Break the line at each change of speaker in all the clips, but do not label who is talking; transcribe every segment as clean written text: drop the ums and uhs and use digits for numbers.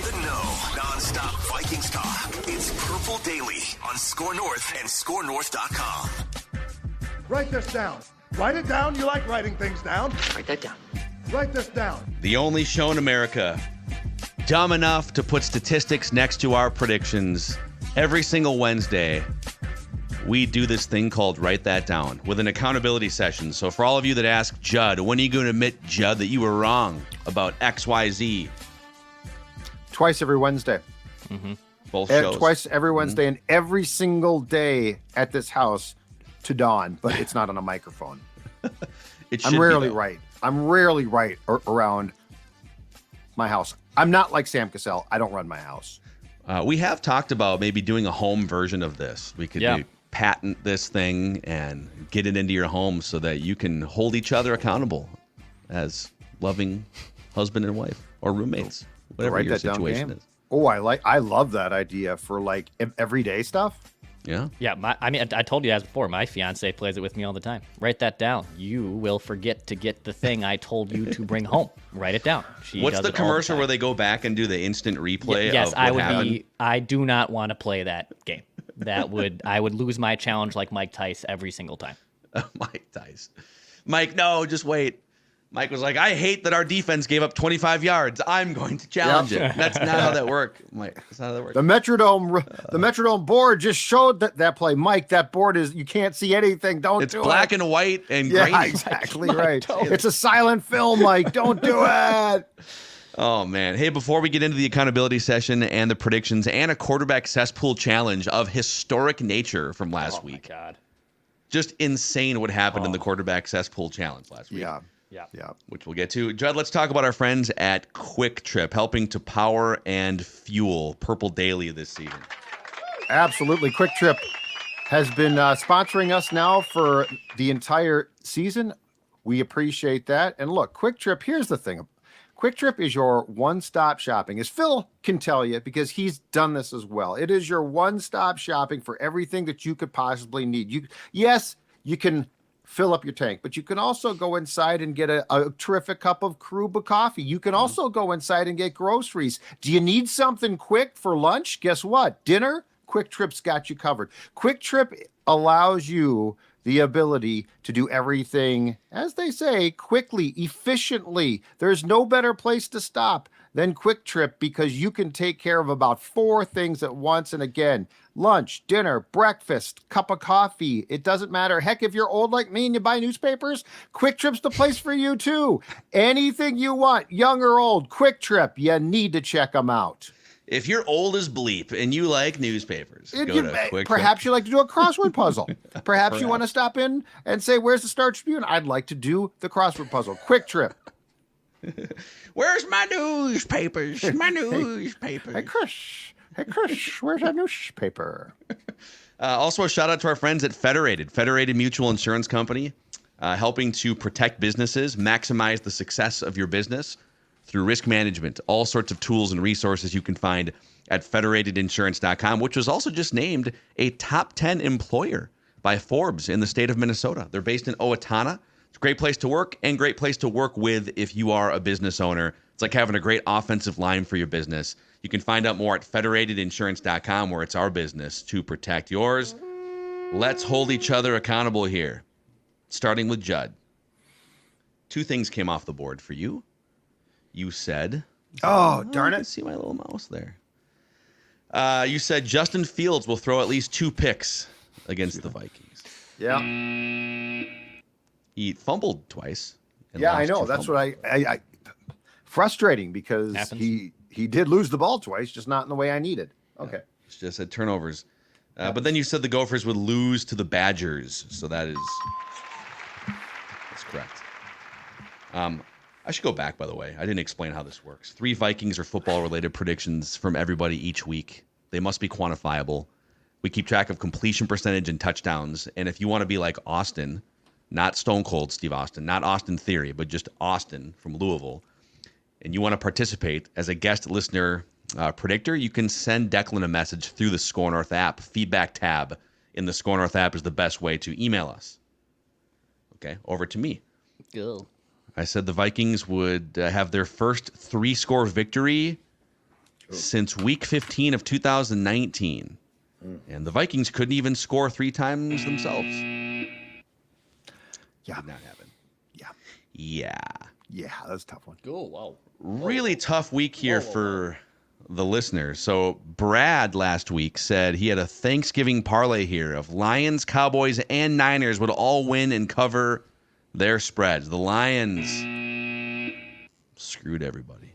in the know. Non-stop Vikings talk. It's Purple Daily on Score North and ScoreNorth.com.
Write this down. Write it down. You like writing things down.
Write that down.
Write this down.
The only show in America dumb enough to put statistics next to our predictions. Every single Wednesday, we do this thing called Write That Down with an accountability session. So for all of you that ask Judd, when are you going to admit, Judd, that you were wrong about XYZ?
Twice every Wednesday.
Mm-hmm. Both shows.
Twice every Wednesday and every single day at this house to dawn, but it's not on a microphone. I'm rarely right. I'm rarely right around my house. I'm not like Sam Cassell. I don't run my house.
We have talked about maybe doing a home version of this. We could patent this thing and get it into your home so that you can hold each other accountable as loving husband and wife or roommates, whatever your situation is.
Oh, I love that idea for like everyday stuff.
Yeah.
Yeah. I told you guys before, my fiance plays it with me all the time. Write that down. You will forget to get the thing I told you to bring home. Write it down.
What's the commercial where they go back and do the instant replay?
Yes,
of what happened?
I do not want to play that game. I would lose my challenge like Mike Tice every single time.
Mike Tice. Mike, no, just wait. Mike was like, I hate that our defense gave up 25 yards. I'm going to challenge it. That's not how that works, Mike. That's not how that works.
The Metrodome board just showed that play. Mike, that board you can't see anything. Don't do it.
It's black and white and grainy.
Yeah, exactly right. It's a silent film, Mike. Don't do it.
Oh, man. Hey, before we get into the accountability session and the predictions and a quarterback cesspool challenge of historic nature from last week.
Oh, my God.
Just insane what happened in the quarterback cesspool challenge last week.
Yeah.
Which we'll get to. Judd, let's talk about our friends at Quick Trip, helping to power and fuel Purple Daily this season.
Absolutely. Quick Trip has been sponsoring us now for the entire season. We appreciate that. And look, Quick Trip, here's the thing. Quick Trip is your one-stop shopping, as Phil can tell you, because he's done this as well. It is your one-stop shopping for everything that you could possibly need. You can fill up your tank, but you can also go inside and get a terrific cup of Karuba coffee. You can also go inside and get groceries. Do you need something quick for lunch? Guess what? Dinner? Quick Trip's got you covered. Quick Trip allows you the ability to do everything, as they say, quickly, efficiently. There's no better place to stop than Quick Trip because you can take care of about 4 things at once. And again, lunch, dinner, breakfast, cup of coffee. It doesn't matter. Heck, if you're old like me and you buy newspapers, Quick Trip's the place for you too. Anything you want, young or old, Quick Trip, you need to check them out.
If you're old as bleep and you like newspapers, go to Quick
perhaps
Trip.
you like to do a crossword puzzle. Perhaps you want to stop in and say, where's the Star Tribune? I'd like to do the crossword puzzle. Quick Trip.
Where's my newspapers? My newspapers.
Hey, Chris, where's that newspaper?
Also, a shout out to our friends at Federated Mutual Insurance Company, helping to protect businesses, maximize the success of your business through risk management. All sorts of tools and resources you can find at federatedinsurance.com, which was also just named a top 10 employer by Forbes in the state of Minnesota. They're based in Owatonna. It's a great place to work and great place to work with if you are a business owner. It's like having a great offensive line for your business. You can find out more at federatedinsurance.com, where it's our business to protect yours. Let's hold each other accountable here, starting with Judd. 2 things came off the board for you. You said...
Oh, darn it.
I can see my little mouse there. You said Justin Fields will throw at least 2 picks against the Vikings.
Yeah.
He fumbled twice.
Yeah, I know. That's what I frustrating because he did lose the ball twice, just not in the way I needed. Okay.
It's just said turnovers. But then you said the Gophers would lose to the Badgers. So that's correct. I should go back, by the way. I didn't explain how this works. 3 Vikings or football-related predictions from everybody each week. They must be quantifiable. We keep track of completion percentage and touchdowns. And if you want to be like Austin, not Stone Cold Steve Austin, not Austin Theory, but just Austin from Louisville, and you want to participate as a guest listener predictor, you can send Declan a message through the Score North app. Feedback tab in the Score North app is the best way to email us. Okay, over to me.
Go.
I said the Vikings would have their first 3-score victory since week 15 of 2019. And the Vikings couldn't even score 3 times themselves.
Yeah.
Did not happen.
Yeah.
Yeah.
Yeah, that's a tough one.
Oh, wow.
Really tough week here for the listeners. So Brad last week said he had a Thanksgiving parlay here of Lions, Cowboys, and Niners would all win and cover their spreads. The Lions screwed everybody.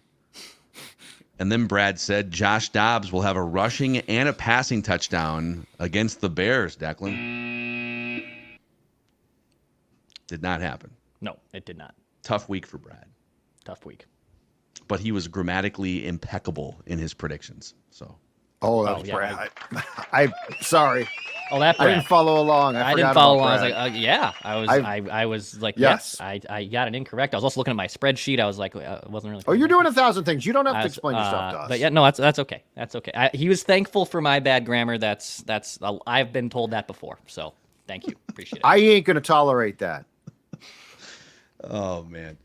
And then Brad said Josh Dobbs will have a rushing and a passing touchdown against the Bears, Declan. Did not happen.
No, it did not.
Tough week for Brad.
Tough week.
But he was grammatically impeccable in his predictions. So,
That's
yeah,
Brad. I'm sorry.
Oh, that
I
Brad.
didn't follow along.
I
forgot
didn't follow
about
along. I was
Brad.
like, yeah. I was like, yes. I got it incorrect. I was also looking at my spreadsheet. I was like, it wasn't really.
Oh, you're doing 1,000 things. You don't have
I
to
was,
explain yourself to us.
But yeah, no, that's okay. That's okay. He was thankful for my bad grammar. That's. I've been told that before. So thank you. Appreciate it.
I ain't going to tolerate that.
oh man.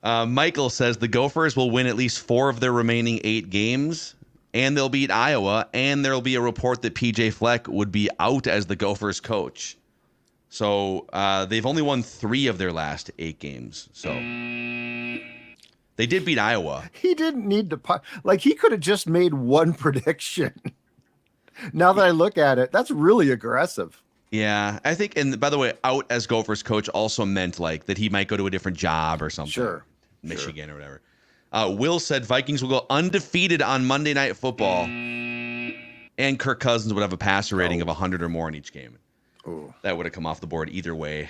Michael says the Gophers will win at least 4 of their remaining 8 games, and they'll beat Iowa, and there'll be a report that PJ Fleck would be out as the Gophers coach. So they've only won 3 of their last 8 games. So they did beat Iowa.
He didn't need to he could have just made one prediction. Now that I look at it, that's really aggressive.
Yeah, I think, and by the way, out as Gophers coach also meant like that he might go to a different job or something.
Sure.
Michigan or whatever. Will said Vikings will go undefeated on Monday Night Football, and Kirk Cousins would have a passer rating of 100 or more in each game. That would have come off the board either way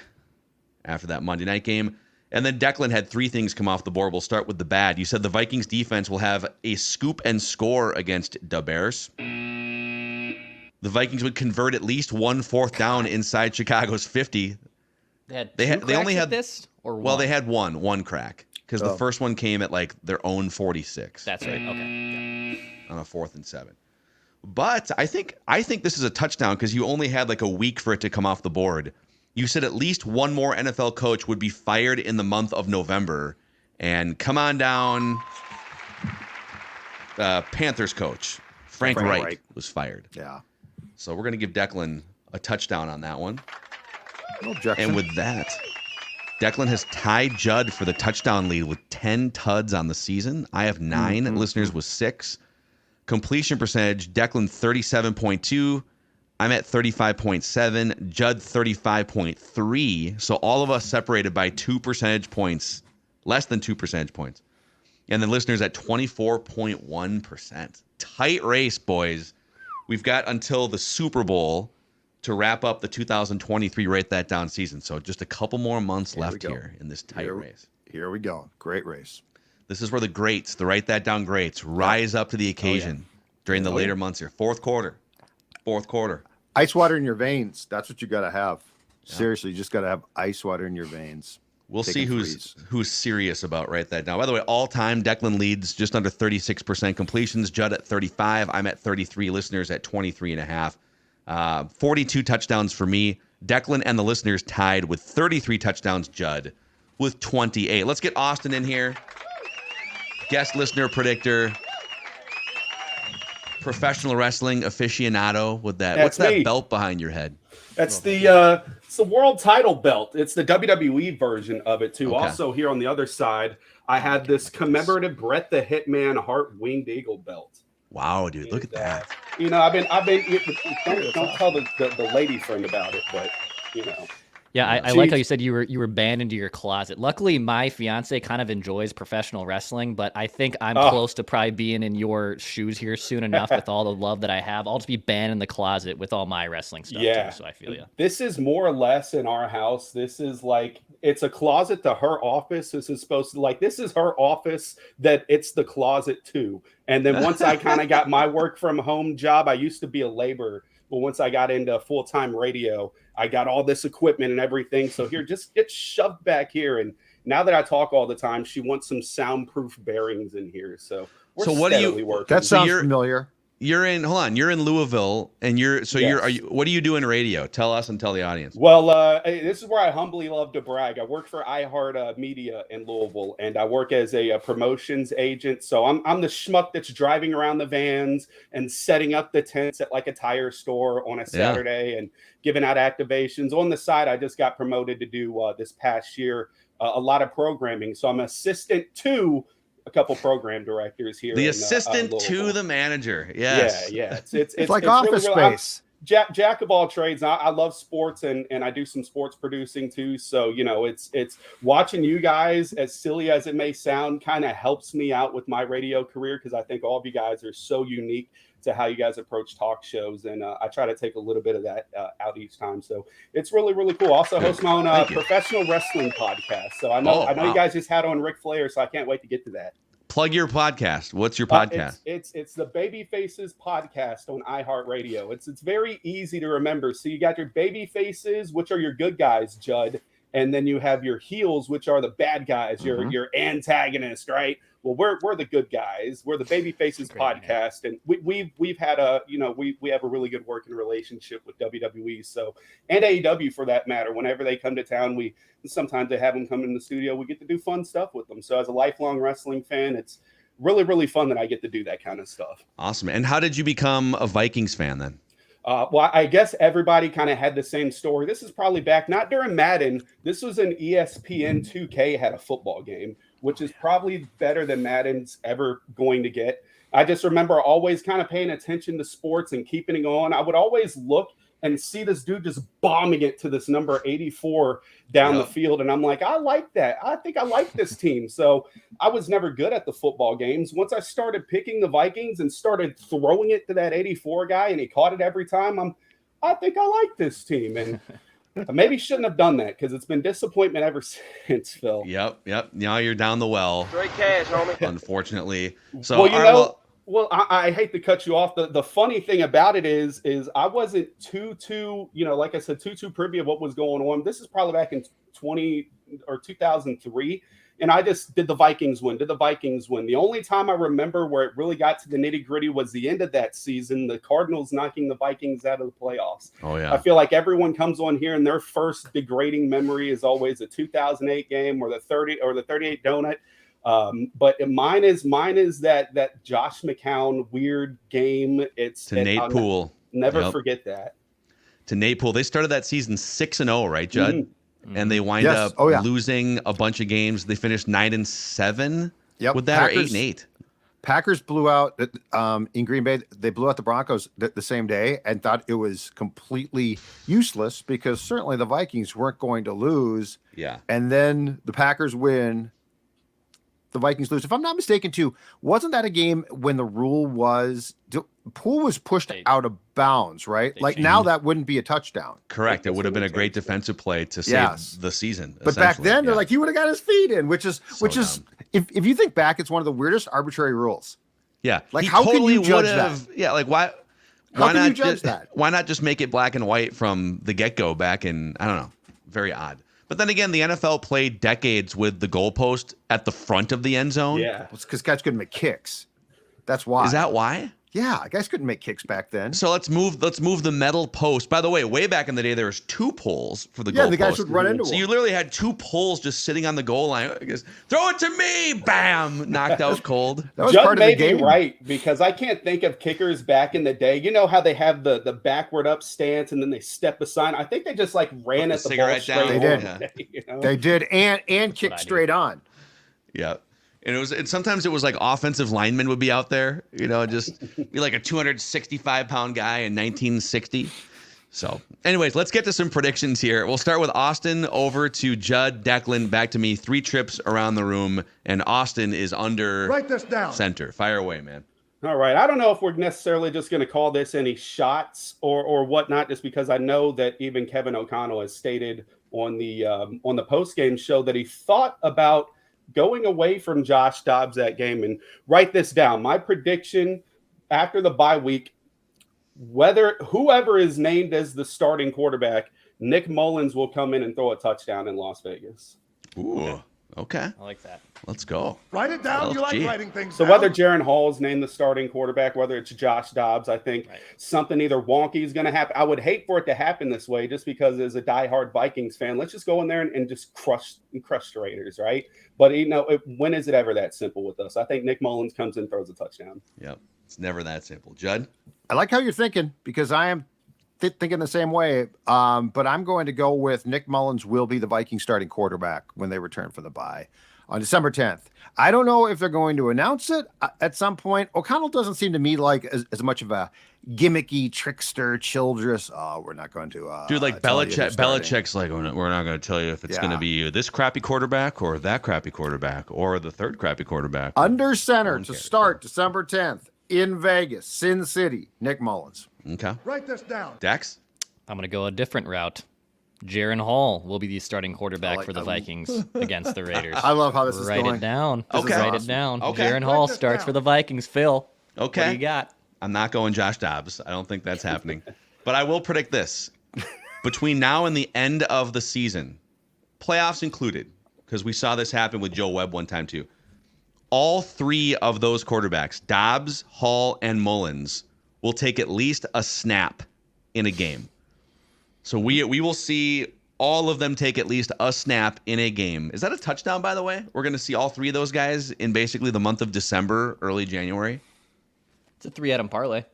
after that Monday night game. And then Declan had 3 things come off the board. We'll start with the bad. You said the Vikings defense will have a scoop and score against the Bears. The Vikings would convert at least 1 4th down inside Chicago's 50.
They only had this, or
well,
one?
they had one crack because the first one came at like their own 46.
That's right. Okay.
On a 4th and 7. But I think this is a touchdown because you only had like a week for it to come off the board. You said at least one more NFL coach would be fired in the month of November. And come on down, Panthers coach Frank Reich was fired.
Yeah.
So we're going to give Declan a touchdown on that one.
No objection.
And with that, Declan has tied Judd for the touchdown lead with 10 tuds on the season. I have 9. Listeners with 6. Completion percentage, Declan 37.2. I'm at 35.7. Judd 35.3. So all of us separated by 2 percentage points, less than 2 percentage points. And the listeners at 24.1%. Tight race, boys. We've got until the Super Bowl to wrap up the 2023 Write That Down season. So just a couple more months left here in this tight race.
Here we go. Great race.
This is where the greats, the Write That Down greats, rise up to the occasion during the later months here. Fourth quarter.
Ice water in your veins. That's what you got to have. Seriously, you just got to have ice water in your veins.
We'll see who's serious about Write That Down. By the way, all time, Declan leads just under 36% completions. Judd at 35. I'm at 33. Listeners at 23.5. 42 touchdowns for me. Declan and the listeners tied with 33 touchdowns. Judd with 28. Let's get Austin in here. Guest listener predictor. Professional wrestling aficionado with that. What's that belt behind your head?
That's it's the world title belt. It's the WWE version of it too.
Okay.
Also here on the other side, I had this commemorative Bret the Hitman Hart Winged Eagle belt.
Wow, dude, look at that.
You know, I've been don't tell the lady friend about it, but you know.
Yeah, I like how you said you were banned into your closet. Luckily, my fiance kind of enjoys professional wrestling, but I think I'm close to probably being in your shoes here soon enough with all the love that I have. I'll just be banned in the closet with all my wrestling stuff too, so I feel you.
This is more or less in our house. This is like, it's a closet to her office. This is supposed to this is her office that it's the closet too. And then once I kind of got my work from home job, I used to be a laborer. But once I got into full-time radio, I got all this equipment and everything. So here, just get shoved back here. And now that I talk all the time, she wants some soundproof bearings in here. So we're
what do you?
working.
That sounds familiar.
You're in Louisville, and what do you do in radio? Tell us and tell the audience.
Well, this is where I humbly love to brag. I work for iHeart Media in Louisville, and I work as a promotions agent. So I'm the schmuck that's driving around the vans and setting up the tents at like a tire store on a Saturday and giving out activations. On the side, I just got promoted to do this past year a lot of programming. So I'm assistant to a couple program directors here.
The assistant to the manager. Yes.
Yeah. It's
like Office
really,
Space.
Jack of all trades. I love sports and I do some sports producing too. So, it's watching you guys, as silly as it may sound, kind of helps me out with my radio career, because I think all of you guys are so unique to how you guys approach talk shows. And I try to take a little bit of that out each time. So it's really, really cool. Also host my own professional wrestling podcast. So I know you guys just had on Ric Flair, so I can't wait to get to that.
Plug your podcast. What's your podcast?
It's the Baby Faces podcast on iHeartRadio. It's very easy to remember. So you got your baby faces, which are your good guys, Judd, and then you have your heels, which are the bad guys, your antagonist, right? Well, we're the good guys. We're the Baby Faces podcast, and we've had we have a really good working relationship with WWE, so, and AEW for that matter. Whenever they come to town, sometimes they have them come in the studio. We get to do fun stuff with them. So as a lifelong wrestling fan, it's really, really fun that I get to do that kind of stuff.
Awesome. And how did you become a Vikings fan then?
Well, I guess everybody kind of had the same story. This is probably back, not during Madden. This was an ESPN 2K had a football game, which is probably better than Madden's ever going to get. I just remember always kind of paying attention to sports and keeping it on. I would always look and see this dude just bombing it to this number 84 down the field. And I'm like, I like that. I think I like this team. So I was never good at the football games. Once I started picking the Vikings and started throwing it to that 84 guy and he caught it every time, I think I like this team. And I maybe shouldn't have done that, because it's been disappointment ever since, Phil.
Yep. Now you're down the well.
Straight cash, homie.
Unfortunately. So,
well, I hate to cut you off. The funny thing about it is I wasn't too, like I said, too privy of what was going on. This is probably back in 2003. And I just did the Vikings win. The only time I remember where it really got to the nitty gritty was the end of that season, the Cardinals knocking the Vikings out of the playoffs.
Oh, yeah.
I feel like everyone comes on here and their first degrading memory is always a 2008 game or the 38 donut. But mine is that Josh McCown weird game. It's
to Nate Poole.
Never forget that.
To Nate Poole. They started that season 6-0, right, Judd? Mm-hmm. And they wind up losing a bunch of games. They finished 9-7 with that, or 8-8.
Packers blew out in Green Bay. They blew out the Broncos the same day and thought it was completely useless, because certainly the Vikings weren't going to lose.
Yeah.
And then the Packers win. The Vikings lose. If I'm not mistaken, too, wasn't that a game when the rule was Poole was pushed out of bounds, right? Like now that wouldn't be a touchdown.
Correct. It would have been a great defensive play to save the season.
But back then, they're like, he would have got his feet in, which is if you think back, it's one of the weirdest arbitrary rules.
Yeah.
Like, how can you judge that?
Yeah. Like, why
can you judge that?
Why not just make it black and white from the get-go back in, I don't know, very odd. But then again, the NFL played decades with the goalpost at the front of the end zone.
Yeah.
It's because guys couldn't make kicks. That's why.
Is that why?
Yeah, guys couldn't make kicks back then.
So let's move the metal post. By the way, way back in the day, there was 2 poles for the goal post.
Yeah, the guys would run into them.
So you literally had 2 poles just sitting on the goal line. Throw it to me, bam, knocked out cold.
That was Judd part of the game. Right, because I can't think of kickers back in the day. You know how they have the backward up stance and then they step aside. I think they just like ran at the ball straight.
They did. They did, and kicked straight on.
Yeah. And sometimes it was like offensive linemen would be out there, just be like a 265-pound guy in 1960. So anyways, let's get to some predictions here. We'll start with Austin, over to Judd, Declan, back to me. 3 trips around the room, and Austin is under
Write this down.
Center. Fire away, man.
All right. I don't know if we're necessarily just going to call this any shots or whatnot, just because I know that even Kevin O'Connell has stated on the post-game show that he thought about going away from Josh Dobbs that game. And write this down. My prediction after the bye week, whoever is named as the starting quarterback, Nick Mullens will come in and throw a touchdown in Las Vegas.
Ooh, Okay.
I like that.
Let's go.
Write it down. You like
LFG.
writing things
So
down.
whether Jaren Hall is named the starting quarterback, whether it's Josh Dobbs, I think something either wonky is going to happen. I would hate for it to happen this way just because as a diehard Vikings fan, let's just go in there and just crush the Raiders, right? But, when is it ever that simple with us? I think Nick Mullens comes in, throws a touchdown.
Yep. It's never that simple. Judd?
I like how you're thinking because I am thinking the same way. But I'm going to go with Nick Mullens will be the Viking starting quarterback when they return from the bye on December 10th. I don't know if they're going to announce it at some point. O'Connell doesn't seem to me like as much of a gimmicky trickster, childress. Oh, we're not going to.
Dude, like Belichick's like, we're not going to tell you if it's going to be this crappy quarterback or that crappy quarterback or the third crappy quarterback.
Under center to start December 10th in Vegas, Sin City, Nick Mullens.
Okay.
Write this down.
Dex?
I'm going to go a different route. Jaren Hall will be the starting quarterback for the Vikings against the Raiders.
I love how this is going.
Write it down.
Okay.
Write it down.
Okay.
Jaren Hall starts for the Vikings. Phil,
Okay.
what do you got?
I'm not going Josh Dobbs. I don't think that's happening. But I will predict this. Between now and the end of the season, playoffs included, because we saw this happen with Joe Webb one time too, all three of those quarterbacks, Dobbs, Hall, and Mullens, will take at least a snap in a game. So we will see all of them take at least a snap in a game. Is that a touchdown, by the way? We're going to see all three of those guys in basically the month of December, early January.
It's a 3-item parlay.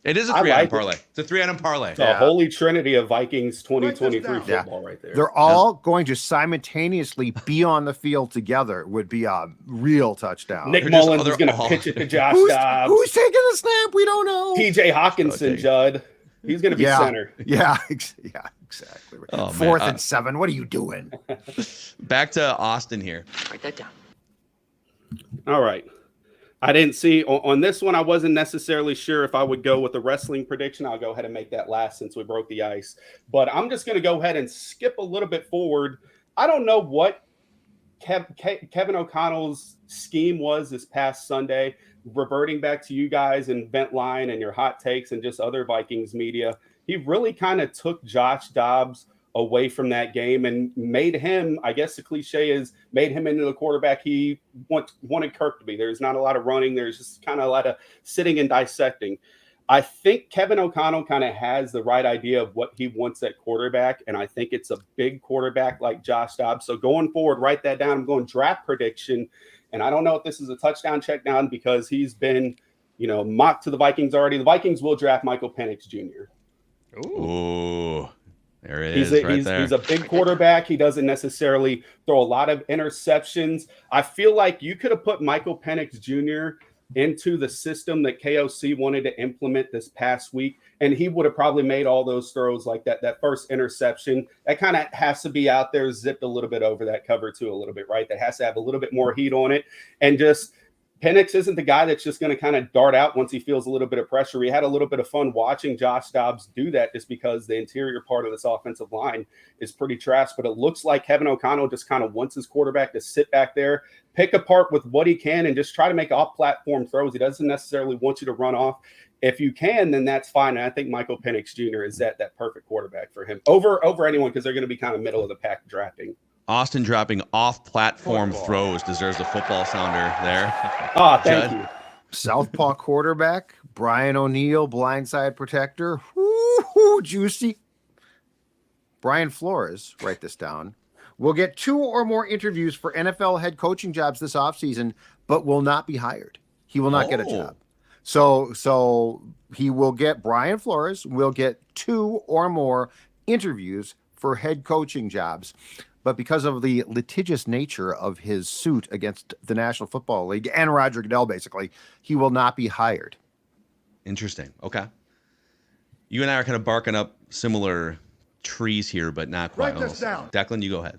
It is a 3-item parlay. It's a 3-item parlay.
The holy trinity of Vikings 2023 football right there.
They're all going to simultaneously be on the field together. Would be a real touchdown.
Nick Mullens is going to pitch it to Josh Dobbs.
Who's taking the snap? We don't know.
TJ Hawkinson, Judd. He's going to be center.
Yeah, exactly.
Oh,
4th and 7. What are you doing?
Back to Austin here.
Write that down.
All right. I didn't see on this one. I wasn't necessarily sure if I would go with the wrestling prediction. I'll go ahead and make that last since we broke the ice. But I'm just going to go ahead and skip a little bit forward. I don't know what Kevin O'Connell's scheme was this past Sunday, reverting back to you guys and Vent Line and your hot takes and just other Vikings media. He really kind of took Josh Dobbs away from that game and made him, I guess the cliche is, made him into the quarterback he wanted Kirk to be. There's not a lot of running. There's just kind of a lot of sitting and dissecting. I think Kevin O'Connell kind of has the right idea of what he wants at quarterback, and I think it's a big quarterback like Josh Dobbs. So going forward, write that down. I'm going draft prediction, and I don't know if this is a touchdown check down because he's been, mocked to the Vikings already. The Vikings will draft Michael Penix Jr.
Ooh, there it is. He's
a big quarterback. He doesn't necessarily throw a lot of interceptions. I feel like you could have put Michael Penix Jr. into the system that KOC wanted to implement this past week, and he would have probably made all those throws like that first interception. That kind of has to be out there, zipped a little bit over that cover too a little bit, right? That has to have a little bit more heat on it. And just Penix isn't the guy that's just going to kind of dart out once he feels a little bit of pressure. We had a little bit of fun watching Josh Dobbs do that just because the interior part of this offensive line is pretty trash. But it looks like Kevin O'Connell just kind of wants his quarterback to sit back there, pick apart with what he can, and just try to make off-platform throws. He doesn't necessarily want you to run off. If you can, then that's fine. And I think Michael Penix Jr. is that perfect quarterback for him over anyone because they're going to be kind of middle of the pack drafting.
Austin dropping off-platform throws deserves a football sounder there.
Thank you.
Southpaw quarterback, Brian O'Neill, blindside protector. Woo-hoo, juicy. Brian Flores, write this down, will get 2 or more interviews for NFL head coaching jobs this offseason, but will not be hired. He will not get a job. So he will get, Brian Flores will get 2 or more interviews for head coaching jobs. But because of the litigious nature of his suit against the National Football League and Roger Goodell, basically, he will not be hired.
Interesting. Okay. You and I are kind of barking up similar trees here, but not quite.
Write this down.
Declan, you go ahead.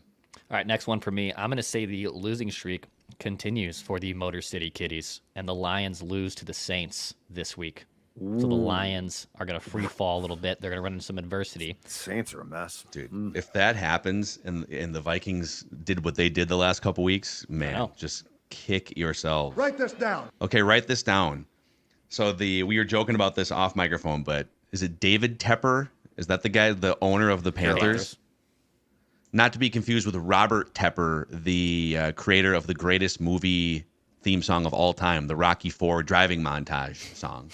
All right, next one for me. I'm going to say the losing streak continues for the Motor City Kitties, and the Lions lose to the Saints this week. So the Lions are going to free fall a little bit. They're going to run into some adversity.
Saints are a mess.
Dude, if that happens and the Vikings did what they did the last couple weeks, man, just kick yourself.
Write this down.
Okay, write this down. So we were joking about this off microphone, but is it David Tepper? Is that the guy, the owner of the Panthers? not to be confused with Robert Tepper, the creator of the greatest movie theme song of all time, the Rocky IV driving montage song.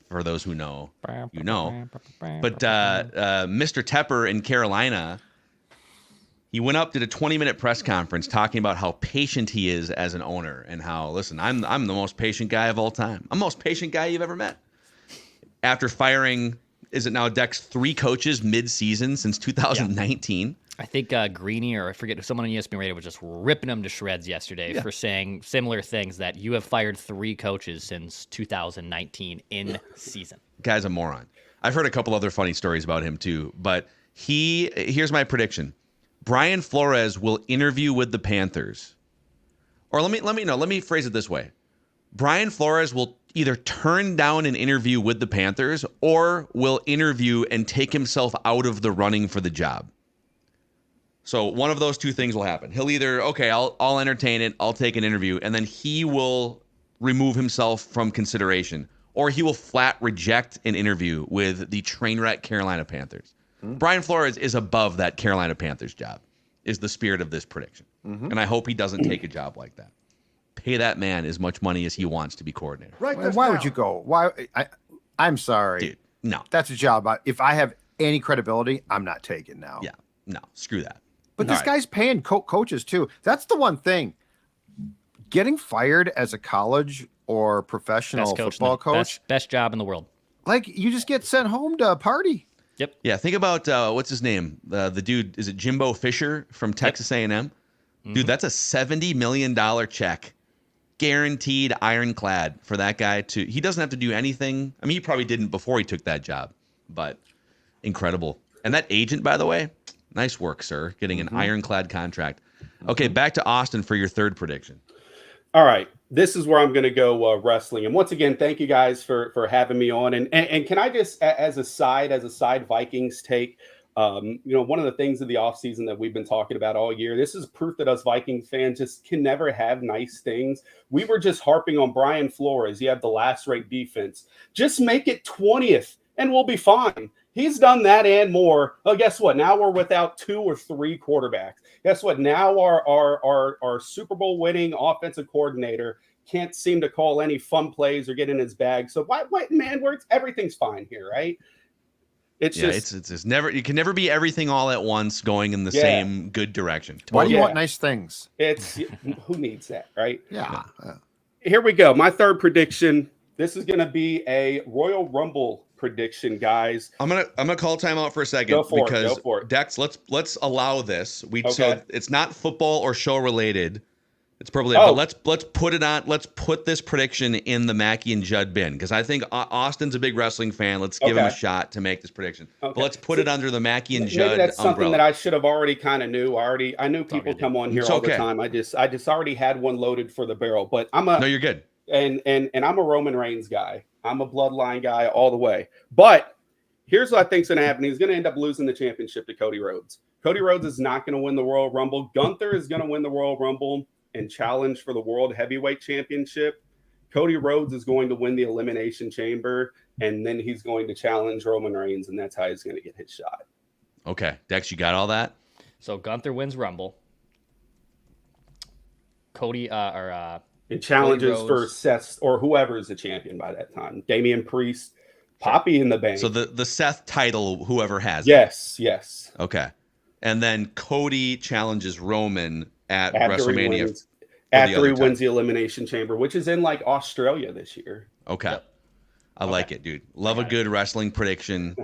For those who know, you know. But Mr. Tepper in Carolina, he went up, did a 20-minute press conference talking about how patient he is as an owner and how, listen, I'm the most patient guy of all time. I'm the most patient guy you've ever met. After firing, is it now Dex 3 coaches mid-season since 2019? Yeah.
I think Greeny, or I forget, someone on ESPN Radio was just ripping them to shreds yesterday for saying similar things, that you have fired 3 coaches since 2019 in season.
Guy's a moron. I've heard a couple other funny stories about him too, but here's my prediction. Brian Flores will interview with the Panthers. Or let me phrase it this way. Brian Flores will either turn down an interview with the Panthers or will interview and take himself out of the running for the job. So one of those two things will happen. He'll either, okay, I'll entertain it, I'll take an interview, and then he will remove himself from consideration, or he will flat reject an interview with the train wreck Carolina Panthers. Brian Flores is above that Carolina Panthers job, is the spirit of this prediction. And I hope he doesn't take a job like that. Pay that man as much money as he wants to be coordinator.
Why would you go? Why? I'm sorry.
Dude, no.
That's a job. If I have any credibility, I'm not taking now.
Yeah, no, screw that.
But this guy's paying coaches too. That's the one thing. Getting fired as a college or professional football coach,
best job in the world.
Like, you just get sent home to a party.
Yep.
Yeah, think about what's his name? The dude, is it Jimbo Fisher from Texas A&M? Mm-hmm. Dude, that's a $70 million check. Guaranteed, ironclad for that guy to. He doesn't have to do anything. I mean, he probably didn't before he took that job, but incredible. And that agent, by the way, nice work, sir, getting an ironclad contract. Okay, back to Austin for your third prediction.
All right, this is where I'm going to go wrestling. And once again, thank you guys for having me on. And can I just, as a side Vikings take, one of the things of the offseason that we've been talking about all year, this is proof that us Vikings fans just can never have nice things. We were just harping on Brian Flores. You have the last rate defense. Just make it 20th and we'll be fine. He's done that and more. Oh, guess what? Now we're without 2 or 3 quarterbacks. Guess what? Now our Super Bowl winning offensive coordinator can't seem to call any fun plays or get in his bag. So why man, everything's fine here, right?
It's never, you can never be everything all at once going in the same good direction.
Why do you want nice things?
It's who needs that, right?
Yeah.
Here we go. My third prediction. This is going to be a Royal Rumble prediction, guys.
I'm gonna call timeout for a second.
Go for it.
Dex, let's allow this. So it's not football or show related. It's probably, but let's put it on. Let's put this prediction in the Mackey and Judd bin, because I think Austin's a big wrestling fan. Let's give him a shot to make this prediction. But let's put it under the Mackey and Judd.
Maybe that's something
umbrella.
that I should have already kind of knew. I knew people come on here all the time. I just already had one loaded for the barrel. But no,
you're good.
And I'm a Roman Reigns guy. I'm a bloodline guy all the way. But here's what I think's going to happen. He's going to end up losing the championship to Cody Rhodes. Cody Rhodes is not going to win the Royal Rumble. Gunther is going to win the Royal Rumble and challenge for the World Heavyweight Championship. Cody Rhodes is going to win the Elimination Chamber, and then he's going to challenge Roman Reigns, and that's how he's going to get his shot.
Okay. Dex, you got all that?
So Gunther wins Rumble. Cody
it challenges for Seth or whoever is the champion by that time. Damian Priest, Poppy in the bank.
So the Seth title, whoever has
it. Yes.
Okay. And then Cody challenges Roman at WrestleMania.
After he wins the Elimination Chamber, which is in like Australia this year.
Okay. I like it, dude. Love a good wrestling prediction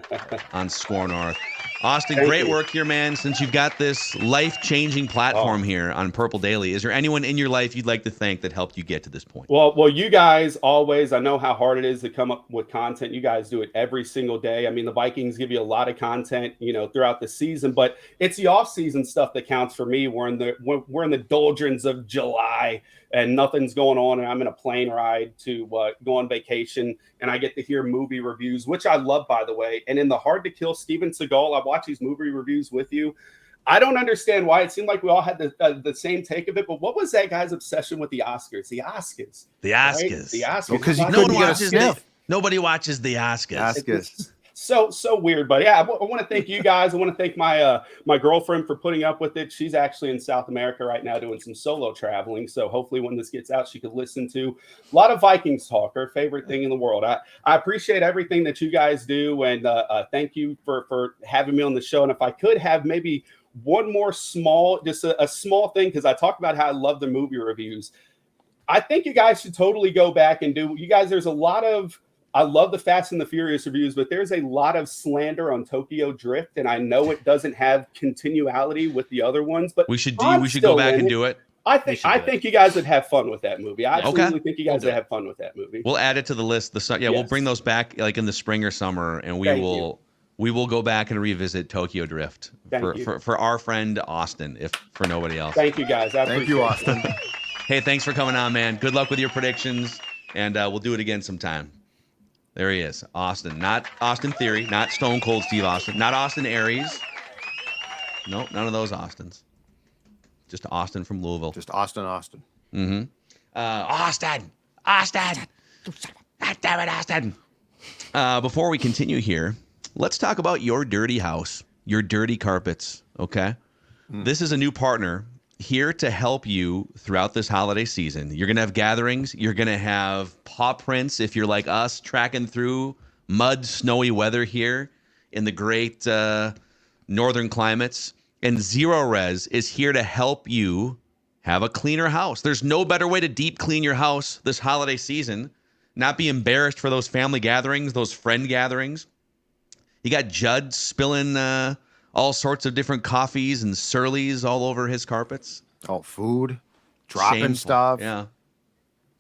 on Score North. Austin, great work here, man. Since you've got this life-changing platform here on Purple Daily, is there anyone in your life you'd like to thank that helped you get to this point?
Well, you guys always, I know how hard it is to come up with content. You guys do it every single day. I mean, the Vikings give you a lot of content, throughout the season, but it's the off-season stuff that counts for me. We're in the doldrums of July and nothing's going on, and I'm in a plane ride to go on vacation, and I get to hear movie reviews, which I love, by the way. And in the Hard to Kill, Steven Seagal, I watch these movie reviews with you. I don't understand why. It seemed like we all had the same take of it, but what was that guy's obsession with the Oscars? The Oscars.
The Oscars.
Right? The Oscars.
Because no one watches
nobody watches the Oscars.
So weird, but yeah, I want to thank you guys. I want to thank my my girlfriend for putting up with it. She's actually in South America right now doing some solo traveling. So hopefully when this gets out, she could listen to a lot of Vikings talk, her favorite thing in the world. I appreciate everything that you guys do, and thank you for having me on the show. And if I could have maybe one more small, just a small thing, because I talked about how I love the movie reviews. I think you guys should totally go back and do. You guys, there's a lot of. I love the Fast and the Furious reviews, but there's a lot of slander on Tokyo Drift, and I know it doesn't have continuality with the other ones. But
we should go back and do it.
I think you guys would have fun with that movie. I absolutely think you guys would have fun with that movie.
We'll add it to the list. We'll bring those back like in the spring or summer, and we will go back and revisit Tokyo Drift for our friend Austin, if for nobody else.
Thank you guys.
Thank you, Austin.
Hey, thanks for coming on, man. Good luck with your predictions, and we'll do it again sometime. There he is, Austin. Not Austin Theory, not Stone Cold Steve Austin, not Austin Aries. Nope, none of those Austins. Just Austin from Louisville.
Just Austin.
Mm-hmm. Austin. Damn it, Austin. Before we continue here, let's talk about your dirty house, your dirty carpets, okay? This is a new partner here to help you throughout this holiday season. You're going to have gatherings. You're going to have paw prints if you're like us, tracking through mud, snowy weather here in the great northern climates. And Zero Res is here to help you have a cleaner house. There's no better way to deep clean your house this holiday season, not be embarrassed for those family gatherings, those friend gatherings. You got Judd spilling all sorts of different coffees and surlies all over his carpets.
Oh, food, dropping stuff.
Yeah.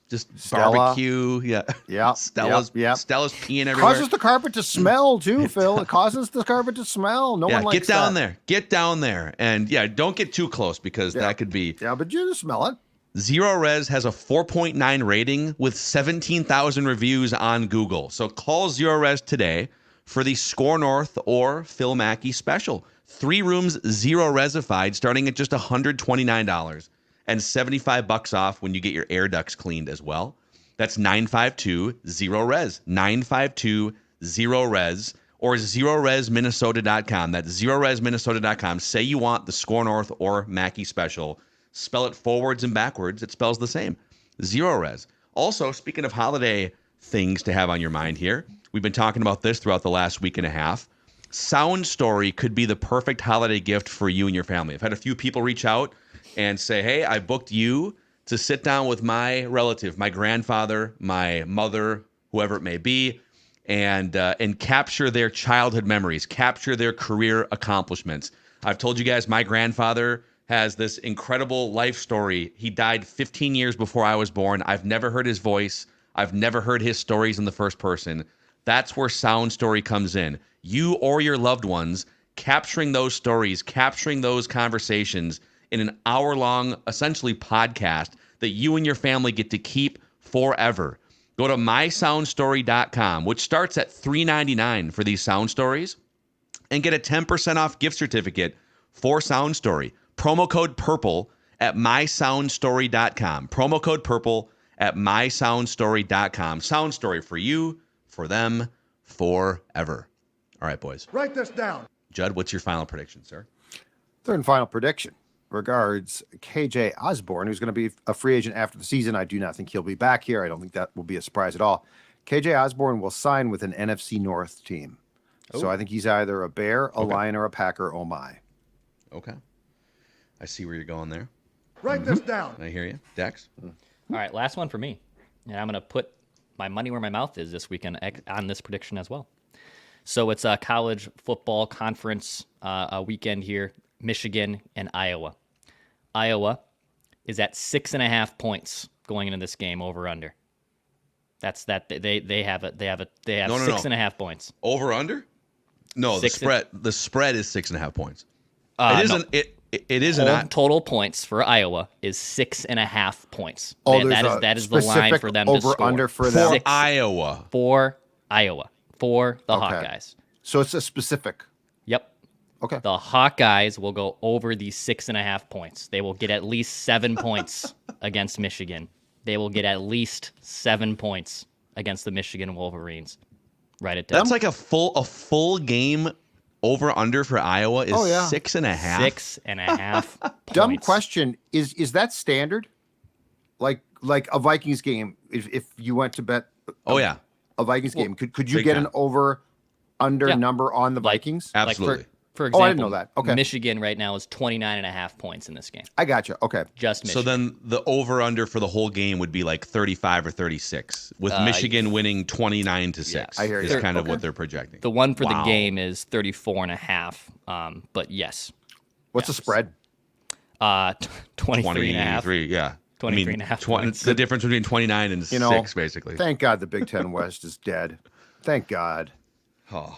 Just
Stella.
barbecue. Yeah.
Yeah.
Stella's peeing everywhere.
Causes the carpet to smell too, Phil. It causes the carpet to smell. No one likes that.
Get down there. And yeah, don't get too close because that could be.
Yeah, but you just smell it.
Zero Res has a 4.9 rating with 17,000 reviews on Google. So call Zero Res today for the Score North or Phil Mackey special. 3 rooms, Zero Resified, starting at just $129 and $75 off when you get your air ducts cleaned as well. That's 952-0-RES, 952-0-RES, or ZeroResMinnesota.com. That's ZeroResMinnesota.com. Say you want the Score North or Mackey special. Spell it forwards and backwards. It spells the same. Zero Res. Also, speaking of holiday things to have on your mind here, we've been talking about this throughout the last week and a half. Sound Story could be the perfect holiday gift for you and your family. I've had a few people reach out and say, hey, I booked you to sit down with my relative, my grandfather, my mother, whoever it may be, and capture their childhood memories, capture their career accomplishments. I've told you guys my grandfather has this incredible life story. He died 15 years before I was born. I've never heard his voice. I've never heard his stories in the first person. That's where Sound Story comes in. You or your loved ones capturing those stories, capturing those conversations in an hour-long, essentially, podcast that you and your family get to keep forever. Go to mysoundstory.com, which starts at $3.99 for these sound stories, and get a 10% off gift certificate for Sound Story. Promo code PURPLE at mysoundstory.com. Promo code PURPLE at mysoundstory.com. Sound Story for you, for them, forever. All right, boys.
Write this down.
Judd, what's your final prediction, sir?
Third and final prediction regards KJ Osborne, who's going to be a free agent after the season. I do not think he'll be back here. I don't think that will be a surprise at all. KJ Osborne will sign with an NFC North team. Oh. So I think he's either a Bear, a Lion, or a Packer. Oh, my.
Okay. I see where you're going there.
Write this down.
I hear you. Dex?
All right, last one for me. And I'm going to put my money where my mouth is this weekend on this prediction as well. So it's a college football conference weekend here, Michigan and Iowa. Iowa is at 6.5 points going into this game over under. That's that they have 6.5 points.
Over under? No, the spread is 6.5 points. It is not.
Total points for Iowa is 6.5 points.
Oh,
that is the line for them to score.
Under for them.
For Iowa.
For Iowa. For the Hawkeyes.
So it's a specific.
Yep.
Okay.
The Hawkeyes will go over these 6.5 points. They will get at least 7 points against Michigan. They will get at least 7 points against the Michigan Wolverines. Write it down.
That's like a full game over under for Iowa is over under for Iowa is 6.5.
6.5
Dumb
points.
question. Is that standard? Like a Vikings game, if you went to bet a Vikings game, could you
big
get
time.
an over under number on the Vikings?
Absolutely.
For example,
I didn't know that. Okay.
Michigan right now is 29.5 points in this game.
I gotcha. Okay.
Just Michigan.
So then the over under for the whole game would be like 35 or 36, with Michigan winning 29-6.
I hear you.
Is kind of what they're projecting.
The one for the game is 34.5. But yes.
What's the spread?
23.5.
23, yeah.
23.5 points.
The difference between 29 and 6, basically.
Thank God the Big Ten West is dead. Thank God.
Oh.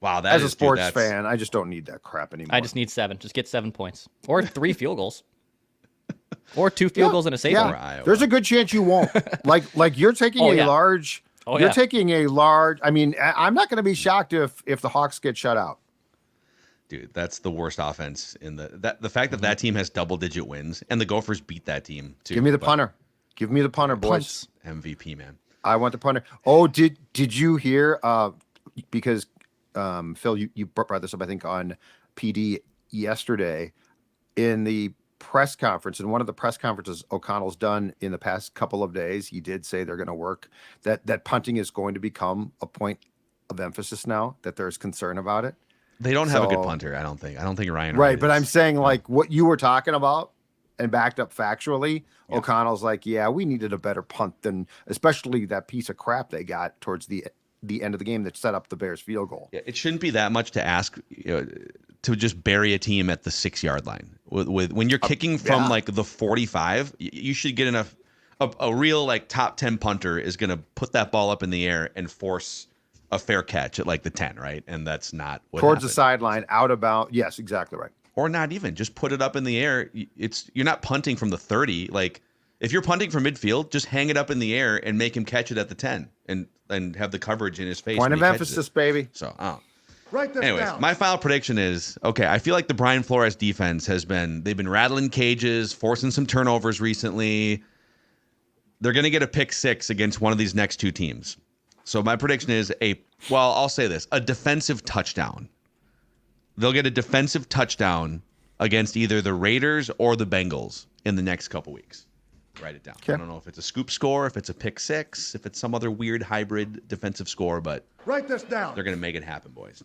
Wow,
As a sports fan, I just don't need that crap anymore.
I just need 7. Just get 7 points. Or 3 field goals. Or 2 field goals and a safety.
Yeah. There's a good chance you won't. like you're taking a large. You're taking a large. I mean, I'm not going to be shocked if the Hawks get shut out.
Dude, that's the worst offense in the fact that team has double-digit wins, and the Gophers beat that team too.
Give me the punter. Give me the punter, boys.
MVP, man.
I want the punter. Oh, did you hear? Because Phil, you brought this up, I think, on PD yesterday in the press conference. In one of the press conferences O'Connell's done in the past couple of days, he did say they're going to work that punting is going to become a point of emphasis now, that there's concern about it.
They don't have a good punter, I don't think. I don't think Ryan.
Right, but I'm saying like what you were talking about and backed up factually. Yeah. O'Connell's like, yeah, we needed a better punt than, especially that piece of crap they got towards the end of the game that set up the Bears field goal.
Yeah, it shouldn't be that much to ask to just bury a team at the 6-yard line. With when you're kicking from like the 45, you should get enough. A real like top 10 punter is going to put that ball up in the air and force a fair catch at like the 10, right? And that's not what
towards
happened.
The sideline, out about. Yes, exactly right.
Or not even, just put it up in the air. You're not punting from the 30. Like if you're punting from midfield, just hang it up in the air and make him catch it at the 10 and have the coverage in his face.
Point of emphasis, baby.
So,
Anyways,
my final prediction is, I feel like the Brian Flores defense they've been rattling cages, forcing some turnovers recently. They're going to get a pick 6 against one of these next 2 teams. So my prediction is I'll say this, a defensive touchdown. They'll get a defensive touchdown against either the Raiders or the Bengals in the next couple weeks. Write it down. Okay. I don't know if it's a scoop score, if it's a pick 6, if it's some other weird hybrid defensive score, but
write this down.
They're going to make it happen, boys.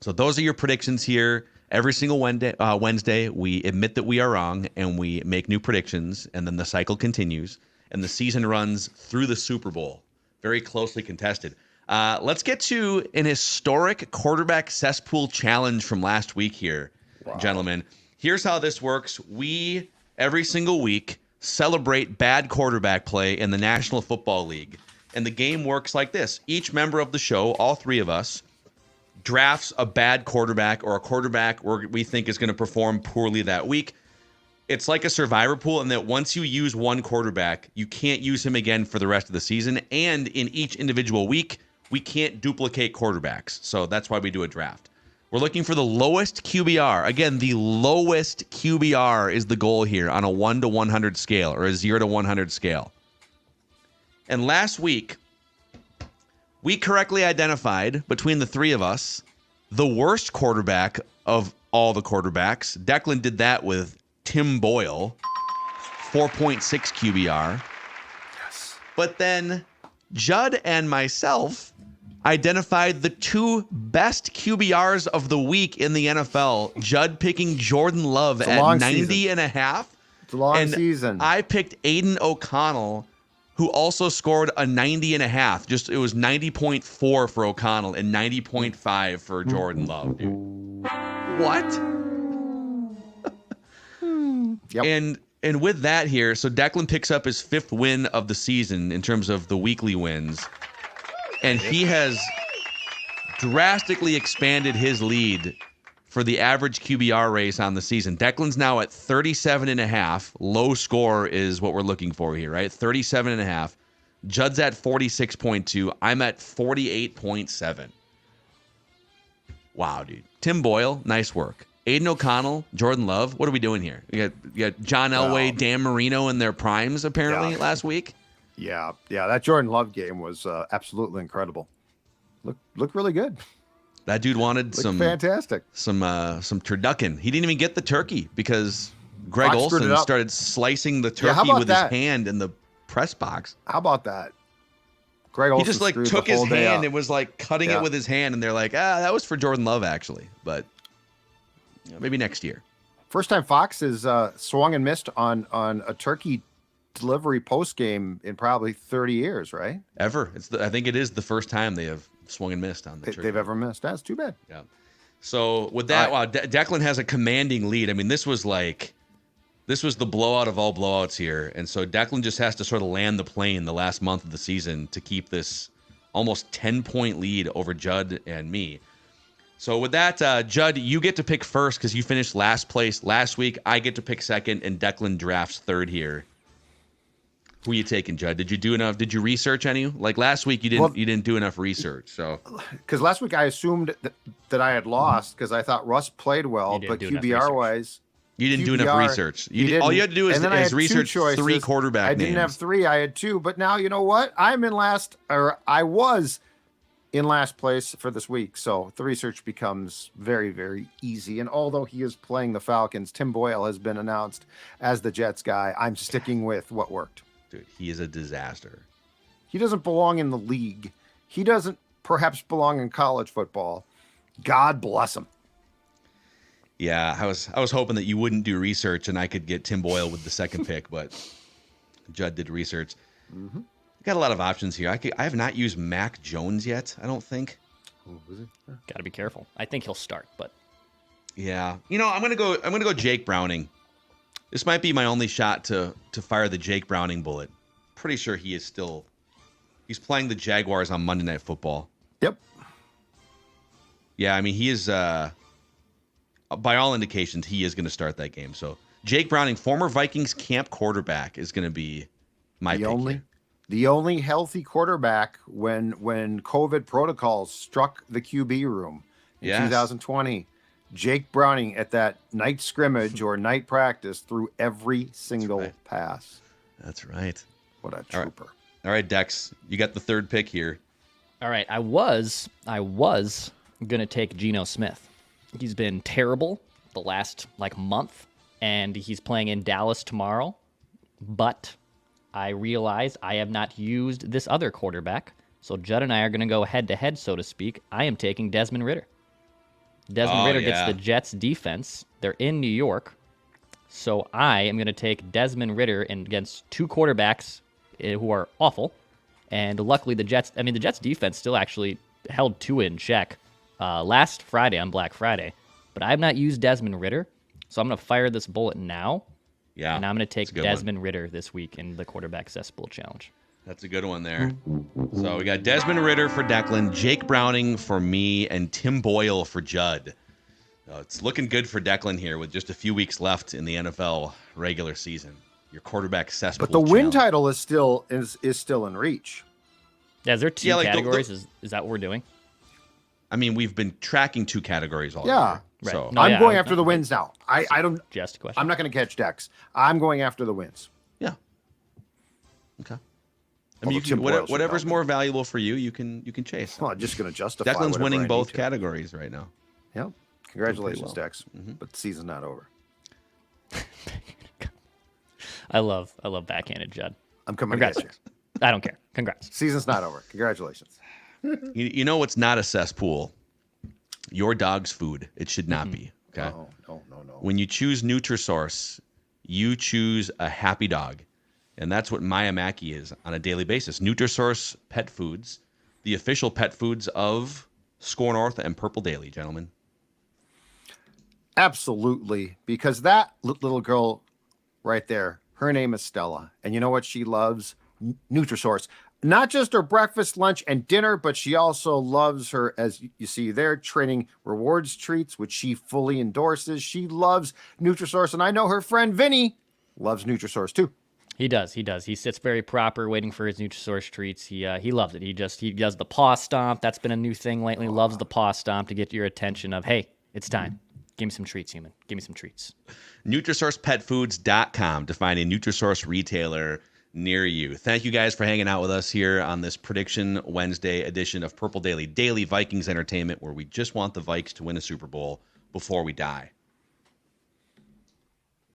So those are your predictions here. Every single Wednesday, we admit that we are wrong and we make new predictions, and then the cycle continues, and the season runs through the Super Bowl. Very closely contested. Let's get to an historic quarterback cesspool challenge from last week here, gentlemen. Here's how this works. We, every single week, celebrate bad quarterback play in the National Football League. And the game works like this. Each member of the show, all 3 of us, drafts a bad quarterback or a quarterback we think is going to perform poorly that week. It's like a survivor pool in that once you use one quarterback, you can't use him again for the rest of the season. And in each individual week, we can't duplicate quarterbacks. So that's why we do a draft. We're looking for the lowest QBR. Again, the lowest QBR is the goal here on a 1 to 100 scale or a 0 to 100 scale. And last week, we correctly identified between the 3 of us the worst quarterback of all the quarterbacks. Declan did that with Tim Boyle, 4.6 QBR. Yes. But then Judd and myself identified the 2 best QBRs of the week in the NFL. Judd picking Jordan Love at 90.5.
It's a long season.
I picked Aiden O'Connell, who also scored a 90.5. It was 90.4 for O'Connell and 90.5 for Jordan Love, dude. What?
Yep.
And with that here, so Declan picks up his 5th win of the season in terms of the weekly wins. And he has drastically expanded his lead for the average QBR race on the season. Declan's now at 37.5. Low score is what we're looking for here, right? 37.5. Judd's at 46.2. I'm at 48.7. Wow, dude. Tim Boyle, nice work. Aiden O'Connell, Jordan Love, what are we doing here? You got John Elway, Dan Marino in their primes apparently last week.
Yeah, that Jordan Love game was absolutely incredible. Look really good.
That dude wanted some
fantastic.
Some turducken. He didn't even get the turkey because Greg
Fox screwed it
Olson
up.
started slicing the
Yeah, how
turkey
about
with
that?
his hand in the press box.
How about that? Greg
He
Olson
just like
screwed
took
the
his
whole day
hand
up.
and was like cutting
Yeah.
it with his hand, and they're like, that was for Jordan Love actually, but maybe next year.
First time Fox has swung and missed on a turkey delivery post game in probably 30 years, right?
Ever. I think it is the first time they have swung and missed on the turkey.
They've ever missed. That's too bad.
Yeah. So with that, wow, Declan has a commanding lead. I mean, this was the blowout of all blowouts here. And so Declan just has to sort of land the plane the last month of the season to keep this almost 10-point lead over Judd and me. So with that, Judd, you get to pick first because you finished last place last week. I get to pick second, and Declan drafts third here. Who are you taking, Judd? Did you do enough? Did you research any? Like last week, you didn't do enough research. So
because last week I assumed that I had lost because I thought Russ played well, but QBR wise,
you didn't do enough research. All you had to do is research 3 quarterback names.
I didn't have 3, I had 2. But now you know what? I was in last place for this week, so the research becomes very, very easy. And although he is playing the Falcons, Tim Boyle has been announced as the Jets guy. I'm sticking with what worked.
Dude, he is a disaster.
He doesn't belong in the league. He doesn't perhaps belong in college football. God bless him.
Yeah, I was hoping that you wouldn't do research and I could get Tim Boyle with the second pick, but Judd did research. Mm-hmm. Got a lot of options here. I have not used Mac Jones yet, I don't think.
Got to be careful. I think he'll start, but
yeah. I'm going to go Jake Browning. This might be my only shot to fire the Jake Browning bullet. Pretty sure he's playing the Jaguars on Monday Night Football.
Yep.
Yeah, I mean, he is, by all indications, he is going to start that game. So Jake Browning, former Vikings camp quarterback, is going to be my pick.
The only healthy quarterback when COVID protocols struck the QB room in 2020. Jake Browning at that night scrimmage or night practice threw every single pass.
That's right.
What a trooper.
All right, Dex, you got the third pick here.
All right, I was going to take Geno Smith. He's been terrible the last month, and he's playing in Dallas tomorrow. But I realize I have not used this other quarterback, so Judd and I are going to go head-to-head, so to speak. I am taking Desmond Ridder. Desmond Ridder gets the Jets defense. They're in New York. So I am going to take Desmond Ridder against 2 quarterbacks who are awful. And luckily the Jets defense still actually held 2 in check last Friday on Black Friday. But I have not used Desmond Ridder. So I'm going to fire this bullet now.
Yeah.
And I'm going to take Desmond Ridder this week in the quarterback cesspool challenge.
That's a good one there. So we got Desmond Ridder for Declan, Jake Browning for me, and Tim Boyle for Judd. It's looking good for Declan here with just a few weeks left in the NFL regular season. Your quarterback cesspool.
But the win title is still in reach.
Yeah, is there 2 categories? Is that what we're doing?
I mean, we've been tracking 2 categories all
year.
Right.
So
No,
I'm going after the wins now. I don't.
Just a question.
I'm not going to catch Dex. I'm going after the wins.
Yeah. Okay. I mean, whatever's more valuable for you, you can chase.
Well, I'm just going to justify.
Declan's winning both categories right now.
Yep. Congratulations, Dex. Mm-hmm. But the season's not over.
I love backhanded Judd.
I'm coming to get you.
I don't care. Congrats.
Season's not over. Congratulations.
You know what's not a cesspool? Your dog's food. It should not be. Okay.
No.
When you choose Nutrisource, you choose a happy dog. And that's what Maya Mackey is on a daily basis. Nutrisource Pet Foods, the official pet foods of Score North and Purple Daily, gentlemen.
Absolutely. Because that little girl right there, her name is Stella. And you know what she loves? Nutrisource. Not just her breakfast, lunch, and dinner, but she also loves her, as you see there, training rewards treats, which she fully endorses. She loves Nutrisource. And I know her friend Vinny loves Nutrisource too.
He does. He sits very proper, waiting for his Nutrisource treats. He loves it. He does the paw stomp. That's been a new thing lately. Loves the paw stomp to get your attention of, hey, it's time. Give me some treats, human. Give me some treats.
NutrisourcePetFoods.com to find a Nutrisource retailer near you. Thank you guys for hanging out with us here on this Prediction Wednesday edition of Purple Daily Vikings entertainment, where we just want the Vikes to win a Super Bowl before we die.